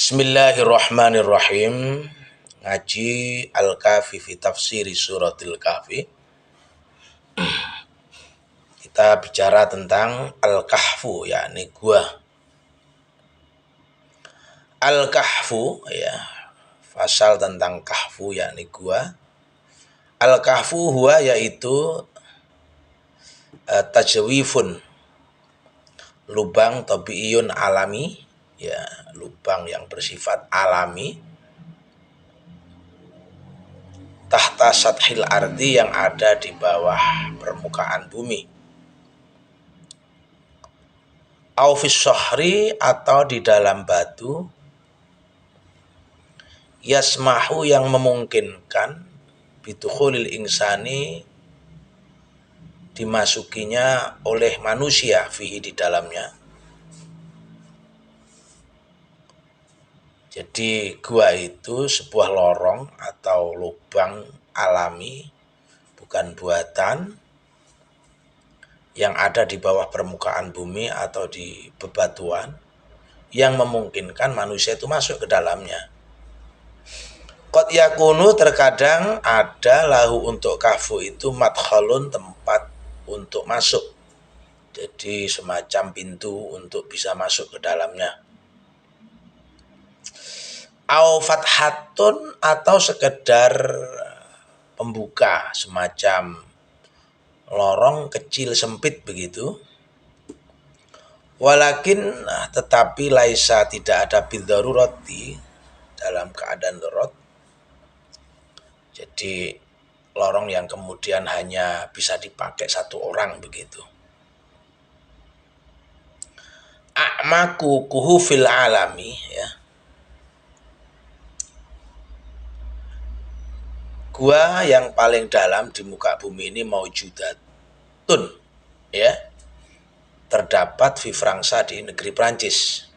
Bismillahirrahmanirrahim. Ngaji Al-Kahfi fi tafsiri suratil Kahfi. Kita bicara tentang Al-Kahfu, yakni gua. Al-Kahfu, ya, pasal tentang kahfu yakni gua. Al-Kahfu huwa yaitu tajwifun, lubang tabiiyun alami, ya, lubang yang bersifat alami, tahta sathil ardi, yang ada di bawah permukaan bumi, au fis syahri, atau di dalam batu, yasmahu, yang memungkinkan, bidukhulil insani, dimasukinya oleh manusia, fihi, di dalamnya. Jadi gua itu sebuah lorong atau lubang alami, bukan buatan, yang ada di bawah permukaan bumi atau di bebatuan, yang memungkinkan manusia itu masuk ke dalamnya. Qad yakunu, terkadang ada lahu untuk kahfu itu madkhalun, tempat untuk masuk. Jadi semacam pintu untuk bisa masuk ke dalamnya. Au fathatun, atau sekedar pembuka, semacam lorong kecil sempit begitu. Walakin, tetapi laisa, tidak ada bidarurati, dalam keadaan darurat. Jadi lorong yang kemudian hanya bisa dipakai satu orang begitu. A'maku kuhu fil alami, ya. Gua yang paling dalam di muka bumi ini maujudatun, ya, terdapat di Fransa, di negeri Prancis.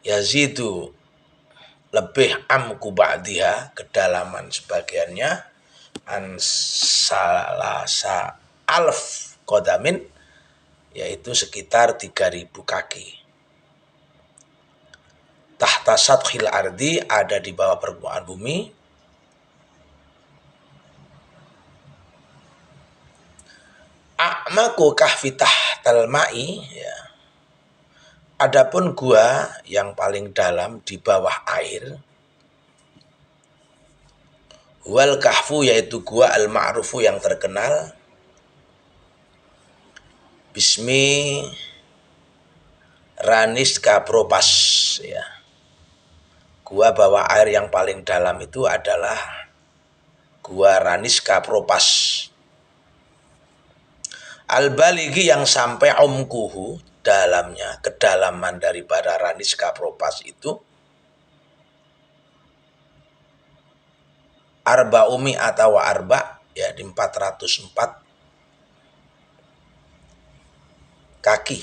Yazidu, lebih amku ba'diha, kedalaman sebagiannya, ansalasa alf kodamin, yaitu sekitar 3.000 kaki. Tahta sathil ardi, ada di bawah permukaan bumi. A'maku kahfi tahtal ma'i, ya. Adapun gua yang paling dalam di bawah air, wal kahfu, yaitu gua al-ma'rufu, yang terkenal, bismi Ranis Kapropas, ya. Gua bawah air yang paling dalam itu adalah gua Ranis Kapropas. Al-Baligi, yang sampai umkuhu, dalamnya, kedalaman daripada Ranis Kapropas itu, arba umi atau arba, ya, di 404 kaki.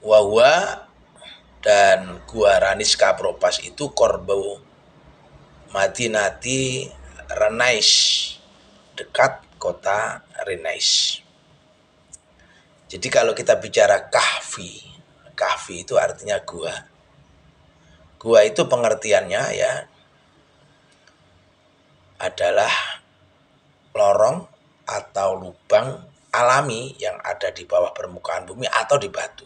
Wahwa, dan gua Ranis Kapropas itu korbu Madinati Renais, dekat kota Renais. Jadi kalau kita bicara kahfi, kahfi itu artinya gua. Gua itu pengertiannya, ya, adalah lorong atau lubang alami yang ada di bawah permukaan bumi atau di batu.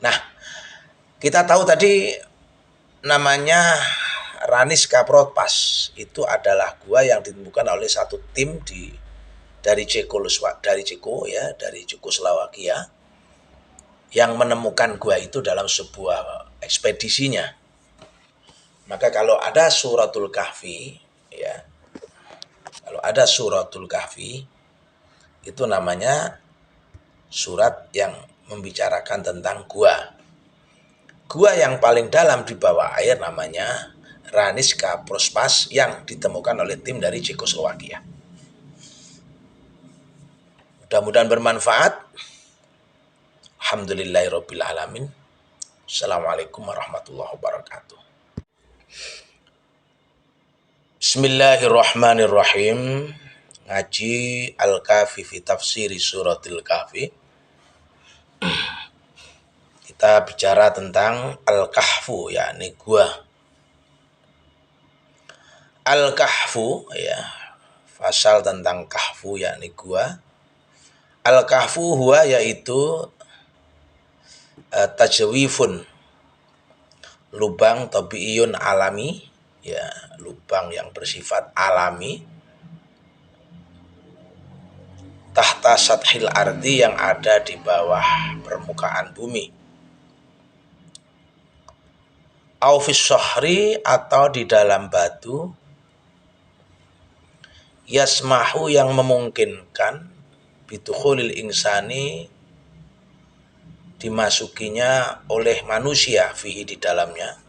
Nah, kita tahu tadi namanya Ranis Kapropas, itu adalah gua yang ditemukan oleh satu tim dari Cekoslowakia, yang menemukan gua itu dalam sebuah ekspedisinya. Maka kalau ada suratul kahfi, ya, kalau ada suratul kahfi, itu namanya surat yang membicarakan tentang gua. Gua yang paling dalam di bawah air namanya Ranis Kapropas, yang ditemukan oleh tim dari Cekoslowakia. Mudah-mudahan bermanfaat. Alhamdulillahirabbil alamin. Assalamualaikum warahmatullahi wabarakatuh. Bismillahirrahmanirrahim. Ngaji Al-Kahfi fi tafsiri suratil Kahfi. Kita bicara tentang Al-Kahfu, yakni gua. Al-Kahfu, ya, pasal tentang kahfu yakni gua. Al-Kahfu huwa yaitu tajwifun, lubang tabiiyun alami, ya, lubang yang bersifat alami, tahta sathil ardi, yang ada di bawah permukaan bumi. Aufis sohri, atau di dalam batu, yasmahu, yang memungkinkan, bitukhulil insani, dimasukinya oleh manusia, fihi, di dalamnya.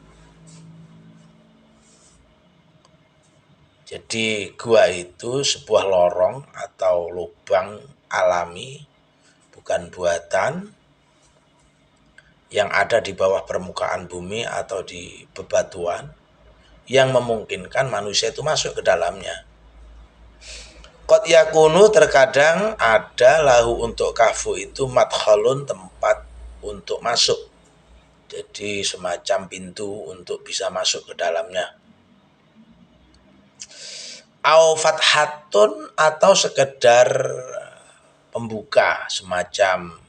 Jadi gua itu sebuah lorong atau lubang alami, bukan buatan, yang ada di bawah permukaan bumi atau di bebatuan, yang memungkinkan manusia itu masuk ke dalamnya. Qad yakunu, terkadang ada, lahu, untuk kahfu itu, madkhalun, tempat untuk masuk, jadi semacam pintu untuk bisa masuk ke dalamnya. Au fathatun, atau sekedar pembuka, semacam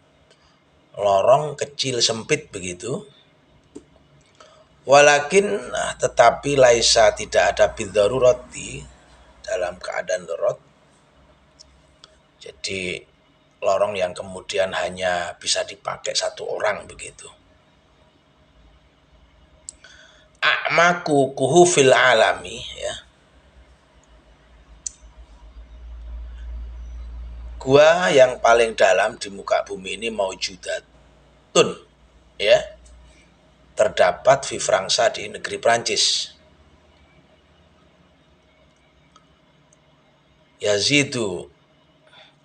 lorong kecil sempit begitu. Walakin, tetapi, laisa, tidak ada, bidarurati, dalam keadaan darurat, jadi lorong yang kemudian hanya bisa dipakai satu orang begitu. A'maku kuhu fil alami, ya, gua yang paling dalam di muka bumi ini maujudatun, ya, terdapat fi Fransa, di negeri Prancis. Yazidu,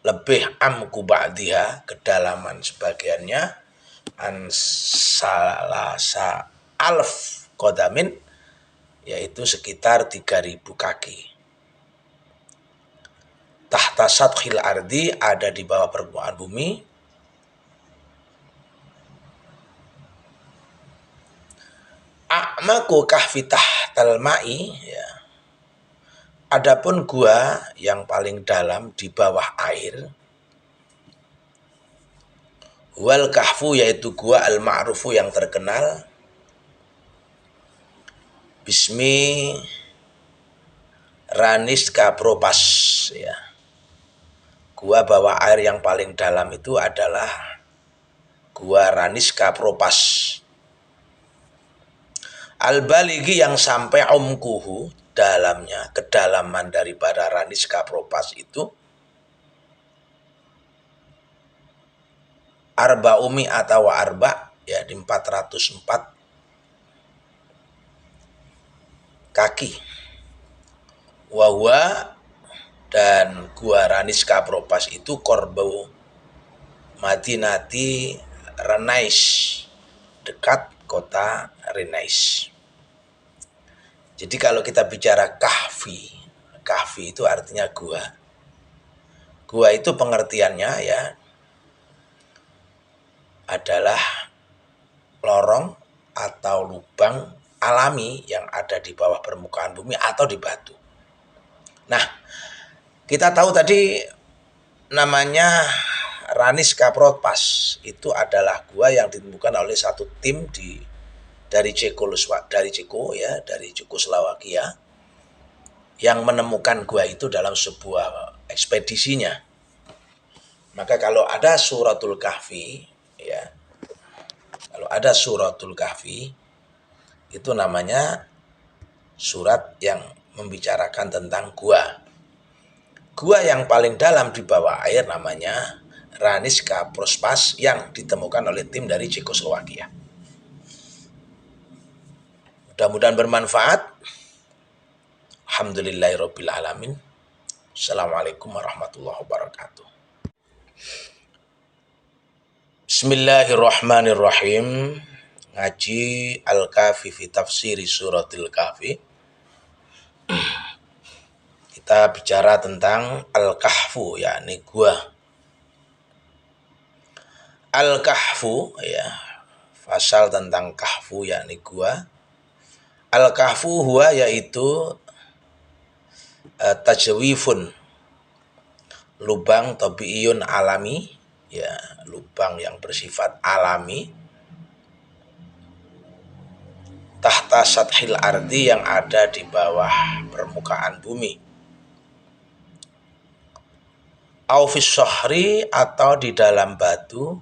lebih, amku ba'diha, kedalaman sebagiannya, an salasa alf kodamin, yaitu sekitar 3.000 kaki. Tahta sathil ardi, ada di bawah permukaan bumi. A'maku kahfi tahtal ma'i, ya. Adapun gua yang paling dalam di bawah air, wal kahfu, yaitu gua al-ma'rufu, yang terkenal, bismi Ranis Kapropas, ya. Gua bawah air yang paling dalam itu adalah gua Ranis Kapropas. Al-baligi, yang sampai umkuhu, dalamnya, kedalaman daripada Ranis Kapropas itu, arba umi atau arba, ya, di 404 kaki. Wahwa, dan gua Ranis Kapropas itu, korbu Madinati Renais, dekat kota Renais. Jadi kalau kita bicara kahfi, kahfi itu artinya gua. Gua itu pengertiannya, ya, adalah lorong atau lubang alami yang ada di bawah permukaan bumi atau di batu. Nah, kita tahu tadi namanya Ranis Kapropas, itu adalah gua yang ditemukan oleh satu tim dari Cekoslowakia, yang menemukan gua itu dalam sebuah ekspedisinya. Maka kalau ada suratul kahfi, ya, kalau ada suratul kahfi, itu namanya surat yang membicarakan tentang gua. Gua yang paling dalam di bawah air namanya Ranis Kapropas, yang ditemukan oleh tim dari Cekoslowakia. Mudah-mudahan bermanfaat. Alhamdulillahirabbil alamin. Assalamualaikum warahmatullahi wabarakatuh. Bismillahirrahmanirrahim. Ngaji Al-Kahfi fi tafsiri suratil Kahfi. Kita bicara tentang Al-Kahfu, yakni gua. Al-Kahfu, ya, pasal tentang kahfu, yakni gua. Al-kahfu huwa yaitu tajwifun, lubang tabiiyun alami, ya, lubang yang bersifat alami, tahta sathil ardi, yang ada di bawah permukaan bumi, au fis sohri, atau di dalam batu,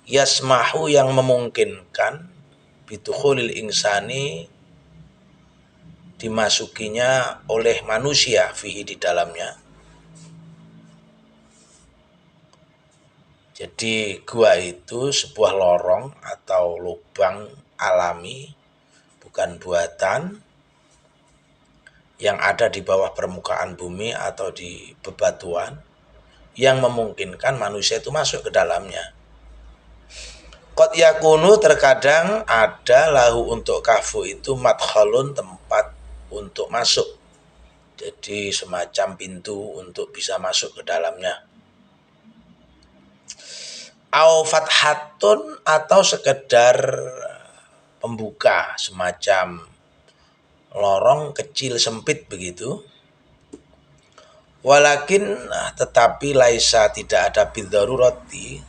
yasmahu, yang memungkinkan, bidukhulil insani, dimasukinya oleh manusia, fihi, di dalamnya. Jadi gua itu sebuah lorong atau lubang alami, bukan buatan, yang ada di bawah permukaan bumi atau di bebatuan, yang memungkinkan manusia itu masuk ke dalamnya. Qad yakunu, terkadang ada, lahu, untuk kahfu itu, madkhalun, tempat untuk masuk, jadi semacam pintu untuk bisa masuk ke dalamnya. Au fathatun, atau sekedar pembuka, semacam lorong kecil sempit begitu. Walakin, tetapi, laisa, tidak ada, bidarurati,